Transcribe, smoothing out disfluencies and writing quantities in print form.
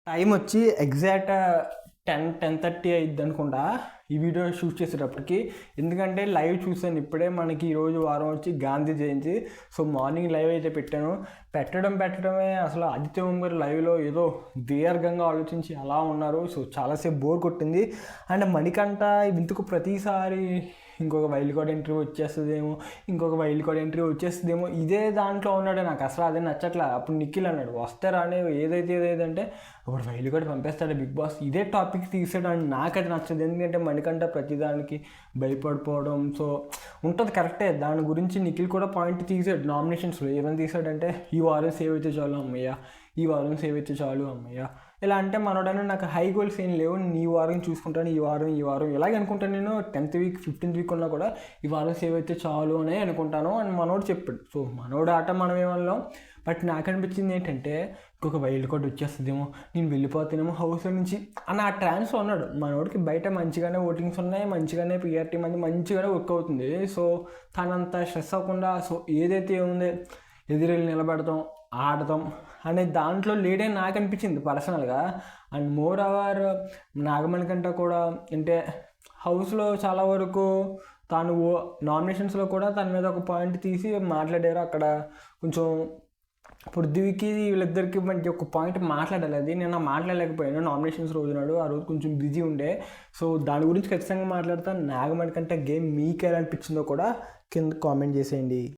Time వచ్చి exact 10:30 అయిద్ది అనుకుంటా ఈ వీడియో షూట్ చేసేటప్పటికి. ఎందుకంటే లైవ్ చూసాను ఇప్పుడే. మనకి ఈరోజు వారం వచ్చి గాంధీ జయంతి. సో మార్నింగ్ లైవ్ అయితే పెట్టడమే అసలు ఆదిత్య ఓం గారు లైవ్లో ఏదో దీర్ఘంగా ఆలోచించి అలా ఉన్నారు. సో చాలాసేపు బోర్ కొట్టింది. అండ్ మణికంఠ ఇందుకు ప్రతిసారి ఇంకొక వైల్డ్ కార్డ్ ఎంట్రీ వచ్చేస్తుందేమో ఇదే దాంట్లో ఉన్నాడు. నాకు అసలు అదే నచ్చట్లా. అప్పుడు నిఖిల్ అన్నాడు వస్తే రానే ఏదైతే అప్పుడు వైల్డ్ కార్డ్ పంపేస్తాడు బిగ్ బాస్, ఇదే టాపిక్ తీసాడు. అని నాకైతే నచ్చదు. ఎందుకంటే మణికంఠ ప్రతిదానికి భయపడిపోవడం సో ఉంటుంది కరెక్టే. దాని గురించి నిఖిల్ కూడా పాయింట్ తీసాడు నామినేషన్స్లో. ఏమని తీసాడంటే ఈ వారం సేవ్ అయితే చాలు అమ్మయ్య, ఇలా అంటే మనోడని నాకు హై గోల్స్ ఏం లేవు. ఈ వారం చూసుకుంటాను, ఈ వారం ఇలాగే అనుకుంటాను. నేను 10th వీక్ 15th వీక్ ఉన్నా కూడా ఈ వారం సేవ్ అయితే చాలు అనే అనుకుంటాను అని మనోడు చెప్పాడు. సో మనోడు ఆట మనం ఏమన్నాం. బట్ నాకు అనిపించింది ఏంటంటే ఇంకొక వైల్డ్ కార్డ్ వచ్చేస్తుందేమో, నేను వెళ్ళిపోతానేమో హౌస్లో నుంచి అని ఆ ట్రాన్స్లో ఉన్నాడు. మనోడికి బయట మంచిగానే ఓటింగ్స్ ఉన్నాయి, మంచిగానే పిఆర్టీ మంచిగానే వర్క్ అవుతుంది. సో తనంత స్ట్రెస్ అవ్వకుండా సో ఏదైతే ఉందో ఎదురెళ్ళి నిలబెడతాం ఆడతాం అనే దాంట్లో లేడే నాకు అనిపించింది పర్సనల్గా. అండ్ మోర్ అవర్ నాగమణి కంటే కూడా అంటే హౌస్లో చాలా వరకు తాను నామినేషన్స్లో కూడా తన మీద ఒక పాయింట్ తీసి మాట్లాడారు. అక్కడ కొంచెం పృథ్వీకి వీళ్ళిద్దరికి మధ్య ఒక పాయింట్ మాట్లాడాలి. అది నేను మాట్లాడలేకపోయాను నామినేషన్స్ రోజునాడు. ఆ రోజు కొంచెం బిజీ ఉండే. సో దాని గురించి ఖచ్చితంగా మాట్లాడతాను. నాగమణి కంటే గేమ్ మీకు ఎలా అనిపించిందో కూడా కింద కామెంట్ చేసేయండి.